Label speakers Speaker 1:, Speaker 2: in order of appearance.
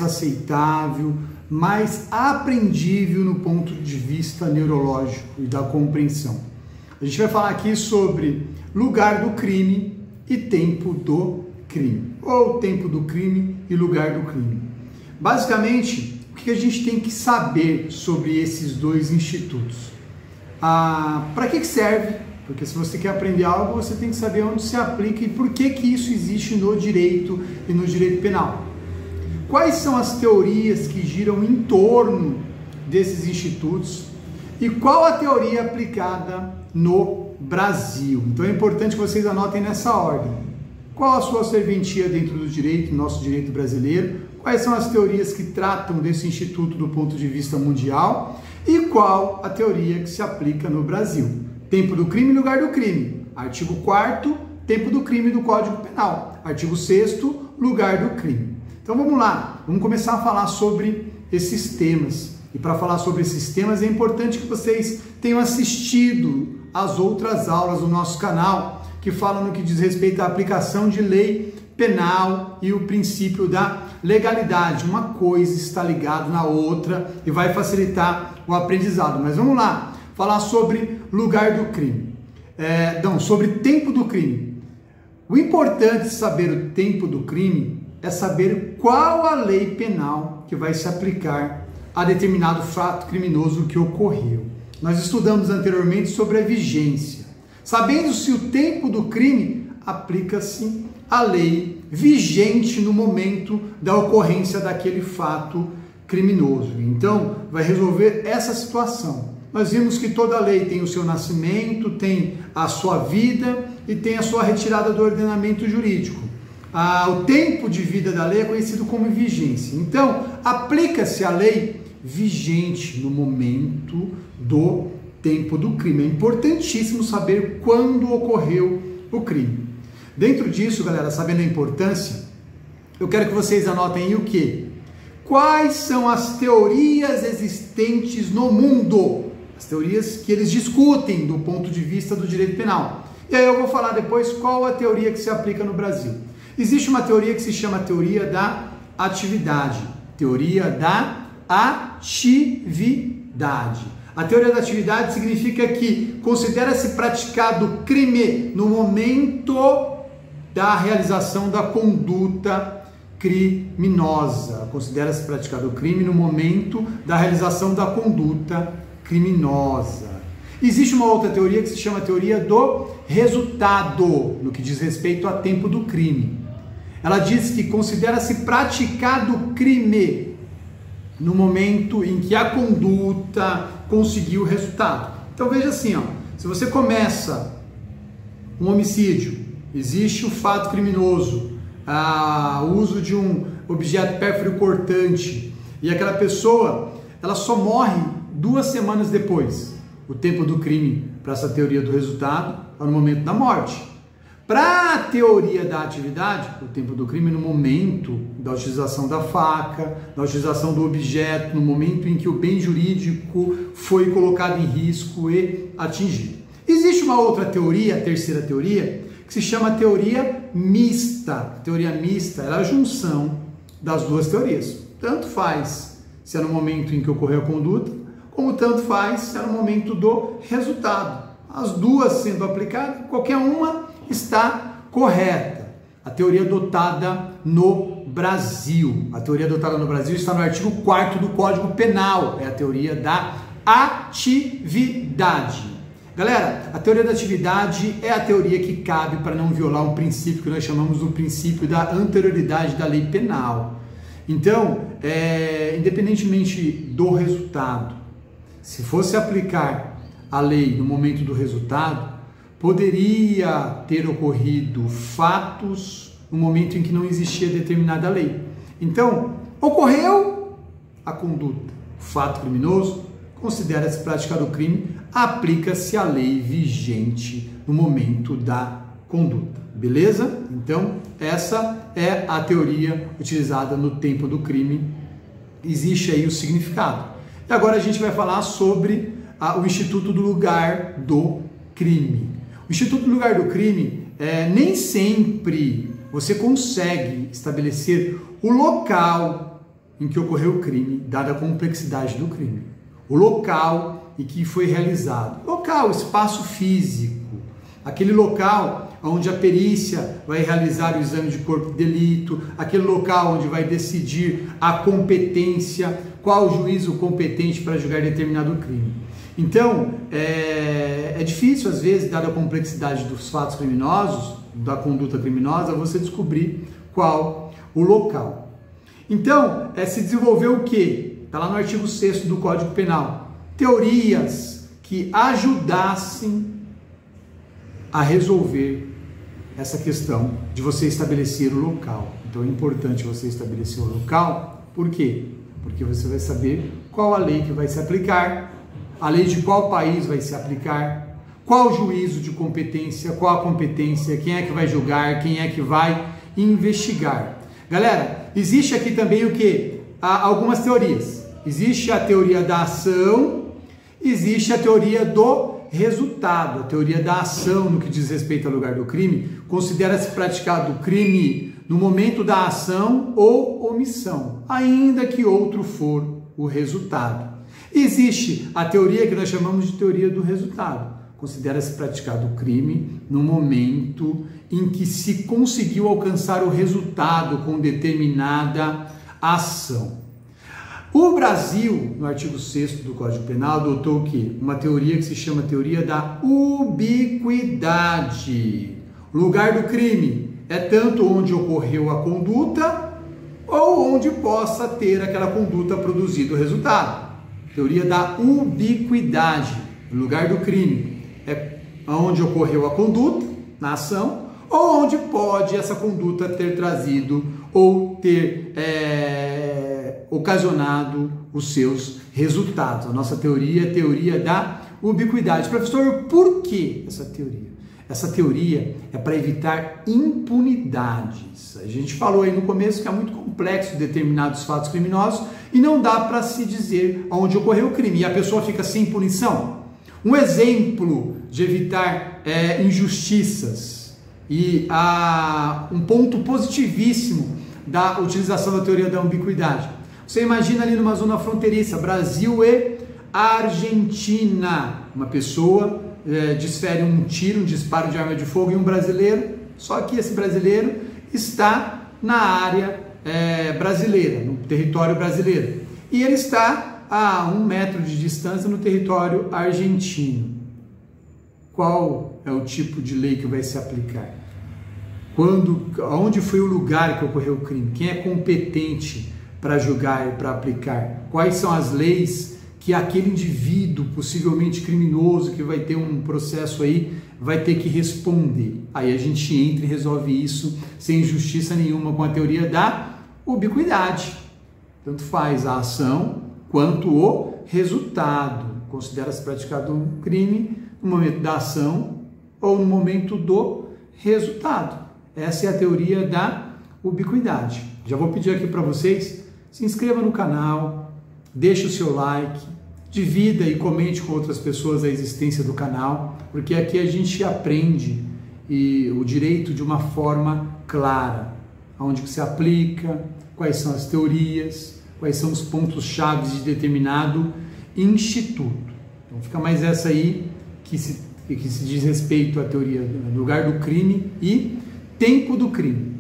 Speaker 1: mais aceitável, mais apreendível no ponto de vista neurológico e da compreensão. A gente vai falar aqui sobre lugar do crime e tempo do crime, ou tempo do crime e lugar do crime. Basicamente, o que a gente tem que saber sobre esses dois institutos? Para que serve? Porque se você quer aprender algo, você tem que saber onde se aplica e por que isso existe no direito e no direito penal. Quais são as teorias que giram em torno desses institutos e qual a teoria aplicada no Brasil? Então é importante que vocês anotem nessa ordem. Qual a sua serventia dentro do direito, nosso direito brasileiro? Quais são as teorias que tratam desse instituto do ponto de vista mundial? E qual a teoria que se aplica no Brasil? Tempo do crime e lugar do crime. Artigo 4º, tempo do crime do Código Penal. Artigo 6º, lugar do crime. Então vamos lá, vamos começar a falar sobre esses temas. E para falar sobre esses temas é importante que vocês tenham assistido às outras aulas do nosso canal, que falam no que diz respeito à aplicação de lei penal e o princípio da legalidade. Uma coisa está ligada na outra e vai facilitar o aprendizado. Mas vamos lá, falar sobre lugar do crime. Sobre tempo do crime. O importante de saber o tempo do crime é saber qual a lei penal que vai se aplicar a determinado fato criminoso que ocorreu. Nós estudamos anteriormente sobre a vigência. Sabendo se o tempo do crime, aplica-se a lei vigente no momento da ocorrência daquele fato criminoso. Então, vai resolver essa situação. Nós vimos que toda lei tem o seu nascimento, tem a sua vida e tem a sua retirada do ordenamento jurídico. O tempo de vida da lei é conhecido como vigência. Então, aplica-se a lei vigente no momento do tempo do crime. É importantíssimo saber quando ocorreu o crime. Dentro disso, galera, sabendo a importância, eu quero que vocês anotem aí o quê? Quais são as teorias existentes no mundo? As teorias que eles discutem do ponto de vista do direito penal. E aí eu vou falar depois qual a teoria que se aplica no Brasil. Existe uma teoria que se chama teoria da atividade. Teoria da atividade. A teoria da atividade significa que considera-se praticado crime no momento da realização da conduta criminosa. Considera-se praticado o crime no momento da realização da conduta criminosa. Existe uma outra teoria que se chama teoria do resultado, no que diz respeito a tempo do crime. Ela diz que considera-se praticado crime no momento em que a conduta conseguiu o resultado. Então veja assim, se você começa um homicídio, existe o fato criminoso, o uso de um objeto pérfuro cortante, e aquela pessoa ela só morre 2 semanas depois. O tempo do crime para essa teoria do resultado é no momento da morte. Para a teoria da atividade, o tempo do crime é no momento da utilização da faca, da utilização do objeto, no momento em que o bem jurídico foi colocado em risco e atingido. Existe uma outra teoria, a terceira teoria, que se chama teoria mista. A teoria mista é a junção das duas teorias. Tanto faz se é no momento em que ocorreu a conduta, como tanto faz se é no momento do resultado. As duas sendo aplicadas, qualquer uma está correta. A teoria adotada no Brasil. A teoria adotada no Brasil está no artigo 4º do Código Penal. É a teoria da atividade. Galera, a teoria da atividade é a teoria que cabe para não violar um princípio que nós chamamos do princípio da anterioridade da lei penal. Então, independentemente do resultado, se fosse aplicar a lei no momento do resultado, poderia ter ocorrido fatos no momento em que não existia determinada lei. Então, ocorreu a conduta, o fato criminoso, considera-se praticado o crime, aplica-se a lei vigente no momento da conduta. Beleza? Então, essa é a teoria utilizada no tempo do crime. Existe aí o significado. E agora a gente vai falar sobre o Instituto do Lugar do Crime. O Instituto do Lugar do Crime, nem sempre você consegue estabelecer o local em que ocorreu o crime, dada a complexidade do crime. O local em que foi realizado. Local, espaço físico. Aquele local onde a perícia vai realizar o exame de corpo de delito, aquele local onde vai decidir a competência, qual o juízo competente para julgar determinado crime. Então, é difícil às vezes, dada a complexidade dos fatos criminosos, da conduta criminosa, você descobrir qual o local. Então, se desenvolveu o quê? Está lá no artigo 6º do Código Penal. Teorias que ajudassem a resolver essa questão de você estabelecer o local. Então é importante você estabelecer o local. Por quê? Porque você vai saber qual a lei que vai se aplicar, a lei de qual país vai se aplicar, qual o juízo de competência, qual a competência, quem é que vai julgar, quem é que vai investigar. Galera, existe aqui também o quê? Algumas teorias. Existe a teoria da ação, existe a teoria do resultado. A teoria da ação, no que diz respeito ao lugar do crime, considera-se praticado o crime no momento da ação ou omissão, ainda que outro for o resultado. Existe a teoria que nós chamamos de teoria do resultado. Considera-se praticado o crime no momento em que se conseguiu alcançar o resultado com determinada ação. O Brasil, no artigo 6º do Código Penal, adotou o quê? Uma teoria que se chama teoria da ubiquidade. O lugar do crime é tanto onde ocorreu a conduta ou onde possa ter aquela conduta produzido o resultado. Teoria da ubiquidade. O lugar do crime é onde ocorreu a conduta, na ação, ou onde pode essa conduta ter trazido ou ter ocasionado os seus resultados. A nossa teoria é a teoria da ubiquidade. Professor, por que essa teoria? Essa teoria é para evitar impunidades. A gente falou aí no começo que é muito complexo determinados fatos criminosos e não dá para se dizer onde ocorreu o crime e a pessoa fica sem punição. Um exemplo de evitar injustiças e um ponto positivíssimo da utilização da teoria da ubiquidade. Você imagina ali numa zona fronteiriça, Brasil e Argentina, uma pessoa desfere um tiro, um disparo de arma de fogo em um brasileiro, só que esse brasileiro está na área brasileira, no território brasileiro, e ele está a 1 metro de distância no território argentino. Qual é o tipo de lei que vai se aplicar? Onde foi o lugar que ocorreu o crime? Quem é competente para julgar e para aplicar? Quais são as leis que aquele indivíduo possivelmente criminoso que vai ter um processo aí vai ter que responder? Aí a gente entra e resolve isso sem injustiça nenhuma com a teoria da ubiquidade. Tanto faz a ação quanto o resultado. Considera-se praticado um crime no momento da ação ou no momento do resultado. Essa é a teoria da ubiquidade. Já vou pedir aqui para vocês, se inscreva no canal, deixe o seu like, divida e comente com outras pessoas a existência do canal, porque aqui a gente aprende o direito de uma forma clara, onde que se aplica, quais são as teorias, quais são os pontos-chave de determinado instituto. Então fica mais essa aí que se diz respeito à teoria do lugar do crime e tempo do crime.